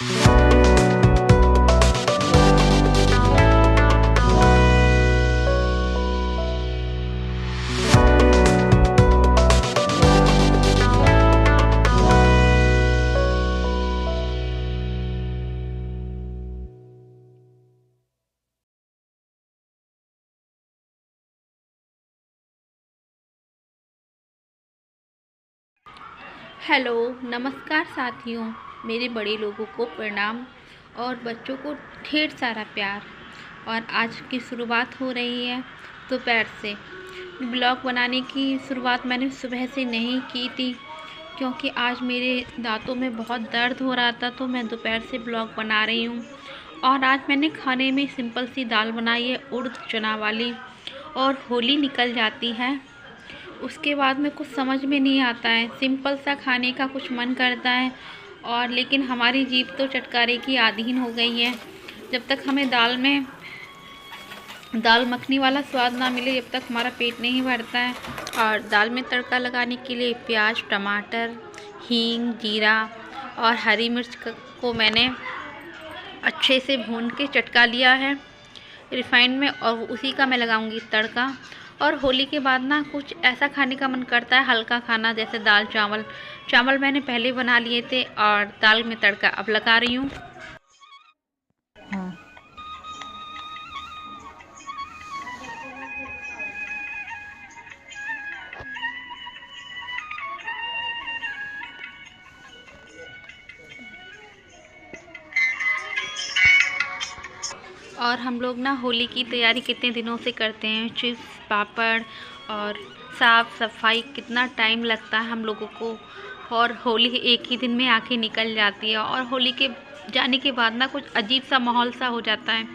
Hello, नमस्कार साथियों। मेरे बड़े लोगों को प्रणाम और बच्चों को ढेर सारा प्यार। और आज की शुरुआत हो रही है दोपहर से। ब्लॉग बनाने की शुरुआत मैंने सुबह से नहीं की थी, क्योंकि आज मेरे दांतों में बहुत दर्द हो रहा था, तो मैं दोपहर से ब्लॉग बना रही हूँ। और आज मैंने खाने में सिंपल सी दाल बनाई है, उड़द चना वाली। और होली निकल जाती है, उसके बाद में कुछ समझ में नहीं आता है, सिंपल सा खाने का कुछ मन करता है। और लेकिन हमारी जीभ तो चटकारे की अधीन हो गई है। जब तक हमें दाल मखनी वाला स्वाद ना मिले, जब तक हमारा पेट नहीं भरता है। और दाल में तड़का लगाने के लिए प्याज, टमाटर, हींग, जीरा और हरी मिर्च को मैंने अच्छे से भून के चटका लिया है रिफाइंड में, और उसी का मैं लगाऊंगी तड़का। और होली के बाद ना कुछ ऐसा खाने का मन करता है, हल्का खाना, जैसे दाल चावल। चावल मैंने पहले बना लिए थे और दाल में तड़का अब लगा रही हूँ। और हम लोग ना होली की तैयारी कितने दिनों से करते हैं, चिप्स, पापड़ और साफ सफाई, कितना टाइम लगता है हम लोगों को। और होली एक ही दिन में आके निकल जाती है। और होली के जाने के बाद ना कुछ अजीब सा माहौल सा हो जाता है,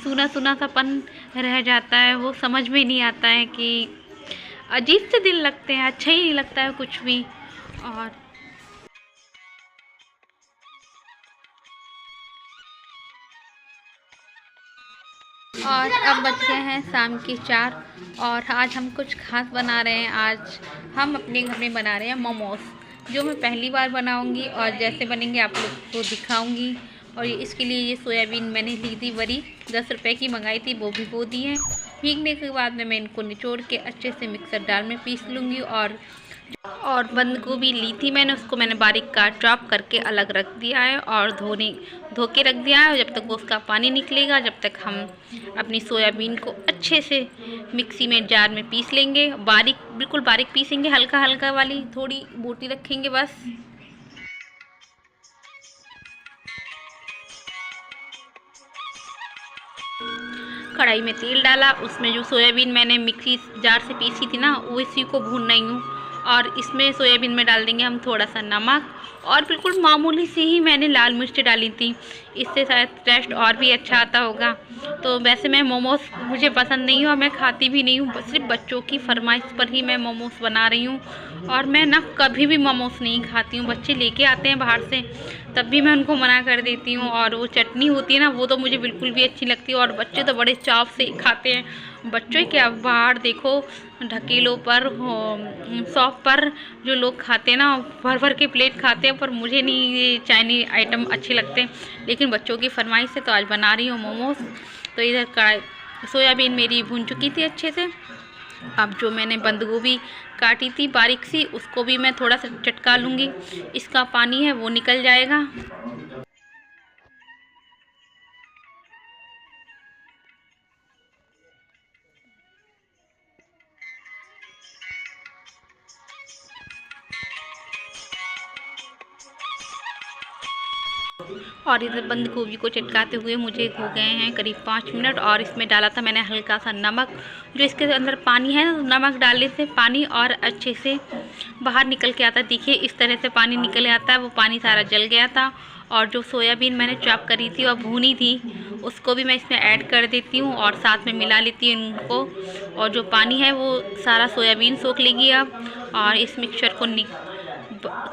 सूना सूना सापन रह जाता है। वो समझ में नहीं आता है कि अजीब से दिन लगते हैं, अच्छा ही नहीं लगता है कुछ भी। और अब बज गए हैं शाम के 4। और आज हम कुछ खास बना रहे हैं। आज हम अपने घर में बना रहे हैं मोमोज़, जो मैं पहली बार बनाऊंगी और जैसे बनेंगे आप लोग को दिखाऊंगी। और इसके लिए ये सोयाबीन मैंने ली थी बड़ी, 10 रुपए की मंगाई थी, वो भिगो दी है। भीगने के बाद में मैं इनको निचोड़ के अच्छे से मिक्सर जार में पीस लूँगी। और बंद गोभी ली थी मैंने, उसको मैंने बारीक काट चॉप करके अलग रख दिया है और धो के रख दिया है। जब तक वो उसका पानी निकलेगा, जब तक हम अपनी सोयाबीन को अच्छे से मिक्सी में जार में पीस लेंगे। बारीक, बिल्कुल बारीक पीसेंगे, हल्का हल्का वाली, थोड़ी बोटी रखेंगे बस। कढ़ाई में तेल डाला, उसमें जो सोयाबीन मैंने मिक्सी जार से पीसी थी ना, वो इसी को भून रही हूँ। और इसमें सोयाबीन में डाल देंगे हम थोड़ा सा नमक, और बिल्कुल मामूली सी ही मैंने लाल मिर्च डाली थी, इससे शायद टेस्ट और भी अच्छा आता होगा। तो वैसे मैं मोमोज़ मुझे पसंद नहीं है और मैं खाती भी नहीं हूँ, सिर्फ बच्चों की फरमाइश पर ही मैं मोमोज़ बना रही हूँ। और मैं ना कभी भी मोमोज़ नहीं खाती हूँ, बच्चे लेके आते हैं बाहर से, तब भी मैं उनको मना कर देती हूँ। और वो चटनी होती है ना, वो तो मुझे बिल्कुल भी अच्छी लगती है, और बच्चे तो बड़े चाव से खाते हैं। बच्चों क्या, बाहर देखो ढकेलों पर, शॉप पर जो लोग खाते हैं ना, भर भर के प्लेट खाते हैं, पर मुझे नहीं ये चाइनीज आइटम अच्छे लगते। लेकिन बच्चों की फरमाइश से तो आज बना रही हूँ मोमोज़। तो इधर कढ़ाई, सोयाबीन मेरी भून चुकी थी अच्छे से। अब जो मैंने बंद गोभी काटी थी बारीक सी, उसको भी मैं थोड़ा सा चटका लूँगी, इसका पानी है वो निकल जाएगा। और इधर बंद गोभी को चटकाते हुए मुझे हो गए हैं करीब 5 मिनट। और इसमें डाला था मैंने हल्का सा नमक, जो इसके अंदर पानी है ना, नमक डालने से पानी और अच्छे से बाहर निकल के आता है। देखिए इस तरह से पानी निकल आता है, वो पानी सारा जल गया था। और जो सोयाबीन मैंने चॉप करी थी और भूनी थी, उसको भी मैं इसमें ऐड कर देती हूँ और साथ में मिला लेती हूँ उनको। और जो पानी है वो सारा सोयाबीन सोख लेगी अब। और इस मिक्सचर को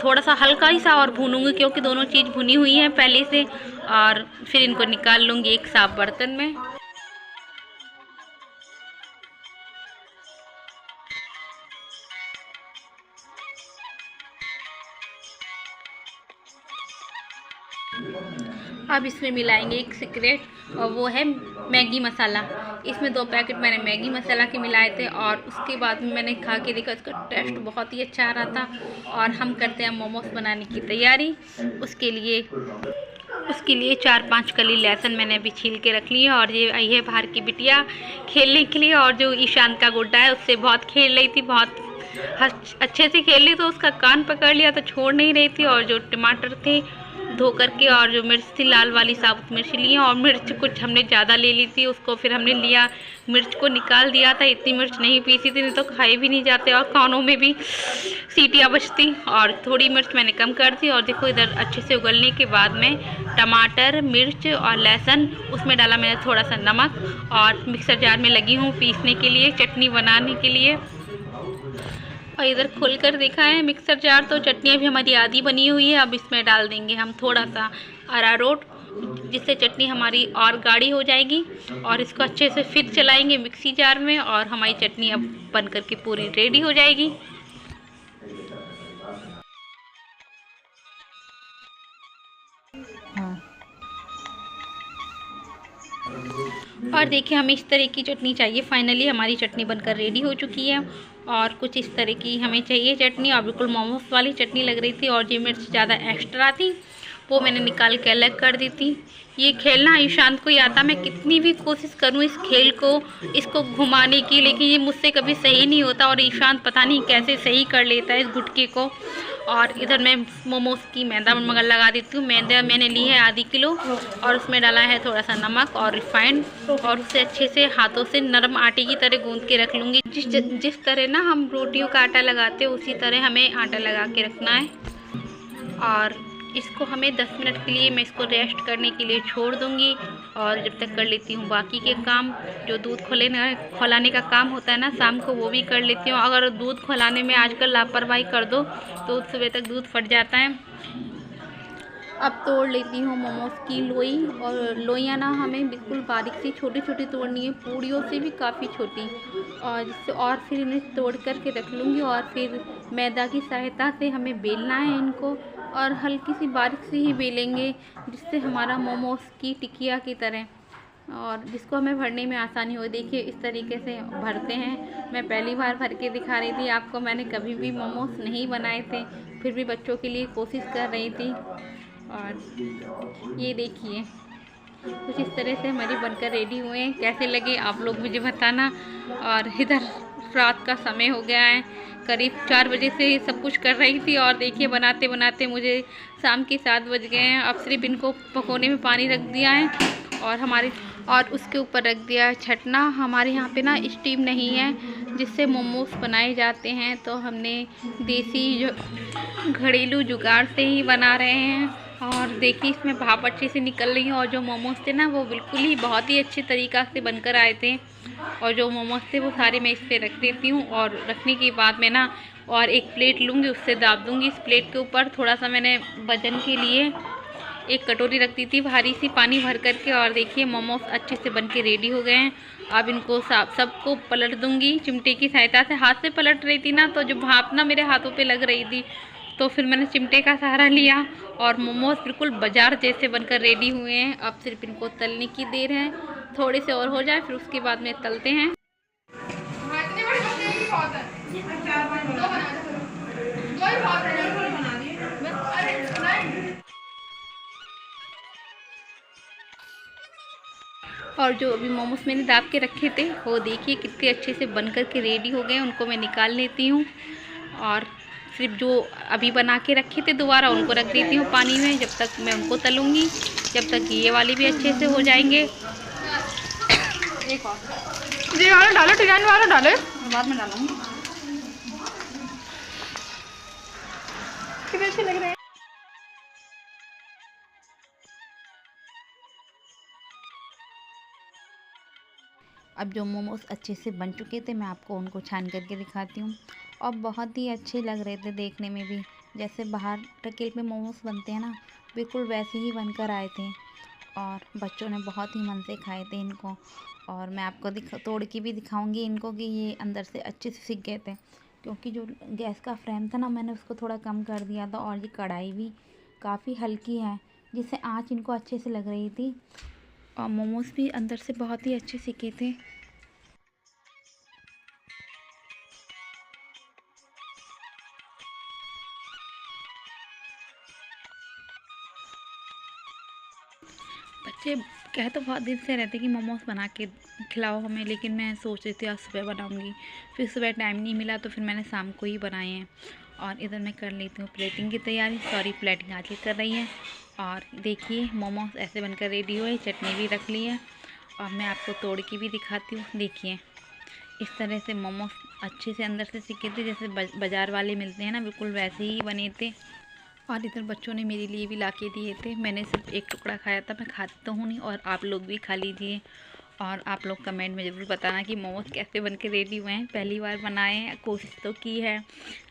थोड़ा सा हल्का ही सा और भूनूंगी, क्योंकि दोनों चीज़ भुनी हुई हैं पहले से। और फिर इनको निकाल लूँगी एक साफ बर्तन में। अब इसमें मिलाएंगे एक सीक्रेट, और वो है मैगी मसाला। इसमें 2 पैकेट मैंने मैगी मसाला के मिलाए थे, और उसके बाद में मैंने खा के देखा, उसका टेस्ट बहुत ही अच्छा आ रहा था। और हम करते हैं मोमोज बनाने की तैयारी। उसके लिए 4-5 कली लहसुन मैंने अभी छील के रख ली है। और ये आई है बाहर की बिटिया खेलने के लिए, और जो ईशान का गुड्डा है उससे बहुत खेल रही थी, बहुत अच्छे से खेल रही, तो उसका कान पकड़ लिया तो छोड़ नहीं रही थी। और जो टमाटर थे धो करके, और जो मिर्च थी लाल वाली साबुत मिर्च ली, और मिर्च कुछ हमने ज़्यादा ले ली थी, उसको फिर हमने लिया, मिर्च को निकाल दिया था। इतनी मिर्च नहीं पीसी थी, नहीं तो खाए भी नहीं जाते और कानों में भी सीटियाँ बजती। और थोड़ी मिर्च मैंने कम कर दी। और देखो इधर अच्छे से उगलने के बाद में टमाटर, मिर्च और लहसुन, उसमें डाला मैंने थोड़ा सा नमक, और मिक्सर जार में लगी हूँ पीसने के लिए, चटनी बनाने के लिए। और इधर खोल कर देखा है मिक्सर जार, तो चटनी अभी हमारी आधी बनी हुई है। अब इसमें डाल देंगे हम थोड़ा सा अरारोट, जिससे चटनी हमारी और गाढ़ी हो जाएगी। और इसको अच्छे से फिर चलाएंगे मिक्सी जार में, और हमारी चटनी अब बन कर के पूरी रेडी हो जाएगी। हाँ। और देखिए हमें इस तरह की चटनी चाहिए। फाइनली हमारी चटनी बनकर रेडी हो चुकी है, और कुछ इस तरह की हमें चाहिए चटनी। और बिल्कुल मोमोज वाली चटनी लग रही थी, और ये मिर्च ज़्यादा एक्स्ट्रा थी, वो मैंने निकाल के अलग कर दी थी। ये खेलना ईशांत को ही आता, मैं कितनी भी कोशिश करूँ इस खेल को, इसको घुमाने की, लेकिन ये मुझसे कभी सही नहीं होता। और ईशांत पता नहीं कैसे सही कर लेता है इस गुटके को। और इधर मैं मोमोज की मैदा मगर लगा देती हूँ। मैदा मैंने ली है आधी किलो, और उसमें डाला है थोड़ा सा नमक और रिफाइंड, और उसे अच्छे से हाथों से नरम आटे की तरह गूंद के रख लूँगी। जिस तरह ना हम रोटियों का आटा लगाते हैं, उसी तरह हमें आटा लगा के रखना है। और इसको हमें 10 मिनट के लिए मैं इसको रेस्ट करने के लिए छोड़ दूँगी। और जब तक कर लेती हूँ बाकी के काम, जो दूध खौलाने का काम होता है ना शाम को, वो भी कर लेती हूँ। अगर दूध खौलाने में आजकल लापरवाही कर दो तो सुबह तक दूध फट जाता है। अब तोड़ लेती हूँ मोमोज की लोई, और लोइयाँ ना हमें बिल्कुल बारीक सी छोटी छोटी तोड़नी है, पूड़ियों से भी काफ़ी छोटी। और जिससे और फिर इन्हें तोड़ कर के रख लूँगी, और फिर मैदा की सहायता से हमें बेलना है इनको, और हल्की सी बारीक सी ही बेलेंगे, जिससे हमारा मोमोज की टिकिया की तरह, और जिसको हमें भरने में आसानी हो। देखिए इस तरीके से भरते हैं। मैं पहली बार भर के दिखा रही थी आपको, मैंने कभी भी मोमोज नहीं बनाए थे, फिर भी बच्चों के लिए कोशिश कर रही थी। और ये देखिए कुछ इस तरह से हमारी बनकर रेडी हुए हैं। कैसे लगे आप लोग मुझे बताना। और इधर रात का समय हो गया है, करीब 4 बजे से सब कुछ कर रही थी, और देखिए बनाते बनाते मुझे शाम के 7 बज गए हैं। अब सिर्फ इनको पकोने में पानी रख दिया है, और उसके ऊपर रख दिया है छटना। हमारे यहाँ पे ना स्टीम नहीं है जिससे मोमोज बनाए जाते हैं, तो हमने देसी जो घरेलू जुगाड़ से ही बना रहे हैं। और देखिए इसमें भाप अच्छे से निकल रही है, और जो मोमोज थे ना वो बिल्कुल ही बहुत ही अच्छे तरीक़ा से बनकर आए थे। और जो मोमोज थे वो सारे मैं इस पर रख देती हूँ, और रखने के बाद में ना और एक प्लेट लूँगी, उससे दाब दूँगी। इस प्लेट के ऊपर थोड़ा सा मैंने वजन के लिए एक कटोरी रख दी थी भारी सी पानी भर करके। और देखिए मोमोज अच्छे से बन के रेडी हो गए हैं। अब इनको सबको पलट दूँगी चिमटे की सहायता से। हाथ से पलट रही थी ना तो जो भाप ना मेरे हाथों पे लग रही थी, तो फिर मैंने चिमटे का सहारा लिया, और मोमोज बिल्कुल बाजार जैसे बनकर रेडी हुए हैं। अब सिर्फ इनको तलने की देर है, थोड़े से और हो जाए फिर उसके बाद में तलते हैं। और जो अभी मोमोज मैंने दाब के रखे थे वो देखिए कितने अच्छे से बनकर के रेडी हो गए। उनको मैं निकाल लेती हूँ, और सिर्फ जो अभी बना के रखे थे दोबारा उनको रख देती हूँ पानी में, जब तक मैं उनको तलूँगी, जब तक ये वाले भी अच्छे से हो जाएंगे। एक और जी वाला डालो, डिजाइन वाला डाले, बाद में डालूँगी। कितने अच्छे लग रहे हैं। अब जो मोमोज अच्छे से बन चुके थे मैं आपको उनको छान करके दिखाती हूँ, और बहुत ही अच्छे लग रहे थे देखने में भी, जैसे बाहर टकेल में मोमोज बनते हैं ना बिल्कुल वैसे ही बनकर आए थे। और बच्चों ने बहुत ही मन से खाए थे इनको, और मैं आपको तोड़ के भी दिखाऊंगी इनको कि ये अंदर से अच्छे से सिक गए थे, क्योंकि जो गैस का फ्लेम था ना मैंने उसको थोड़ा कम कर दिया था। और ये कढ़ाई भी काफ़ी हल्की है, जिससे आँच इनको अच्छे से लग रही थी। और मोमोज़ भी अंदर से बहुत ही अच्छे सिके थे। बच्चे कह तो बहुत दिन से रहते कि मोमोज़ बना के खिलाओ हमें, लेकिन मैं सोच रही थी आज सुबह बनाऊंगी, फिर सुबह टाइम नहीं मिला तो फिर मैंने शाम को ही बनाए हैं। और इधर मैं कर लेती हूँ प्लेटिंग की तैयारी। सॉरी, प्लेटिंग आज ही कर रही है। और देखिए मोमोज़ ऐसे बनकर रेडी हुए, चटनी भी रख ली है और मैं आपको तोड़ के भी दिखाती हूँ। देखिए इस तरह से मोमोज़ अच्छे से अंदर से सिके थे, जैसे बाज़ार वाले मिलते हैं ना, बिल्कुल वैसे ही बने थे। और इधर बच्चों ने मेरे लिए भी ला के दिए थे। मैंने सिर्फ एक टुकड़ा खाया था, मैं खाती तो हूँ नहीं, और आप लोग भी खा लीजिए। और आप लोग कमेंट में ज़रूर बताना कि मोमोज़ कैसे बन के रेडी हुए हैं। पहली बार बनाए हैं, कोशिश तो की है।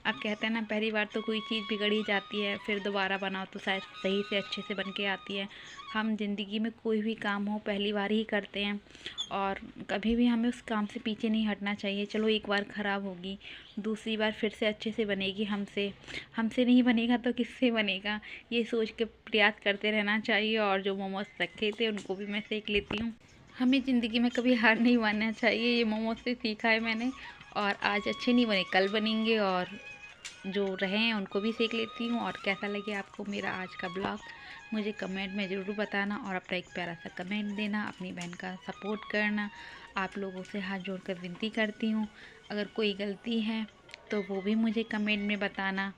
अब कहते हैं ना, पहली बार तो कोई चीज़ बिगड़ ही जाती है, फिर दोबारा बनाओ तो शायद सही से अच्छे से बन के आती है। हम ज़िंदगी में कोई भी काम हो पहली बार ही करते हैं, और कभी भी हमें उस काम से पीछे नहीं हटना चाहिए। चलो एक बार ख़राब होगी, दूसरी बार फिर से अच्छे से बनेगी। हमसे हमसे नहीं बनेगा तो किससे बनेगा, ये सोच के प्रयास करते रहना चाहिए। और जो मोमोज़ रखे थे उनको भी मैं सेक लेती हूँ। हमें ज़िंदगी में कभी हार नहीं मानना चाहिए, ये मोमोज़ से सीखा है मैंने। और आज अच्छे नहीं बने, कल बनेंगे, और जो रहे हैं उनको भी सेक लेती हूँ। और कैसा लगे आपको मेरा आज का ब्लॉग, मुझे कमेंट में ज़रूर बताना, और अपना एक प्यारा सा कमेंट देना, अपनी बहन का सपोर्ट करना। आप लोगों से हाथ जोड़कर विनती करती हूँ, अगर कोई गलती है तो वो भी मुझे कमेंट में बताना।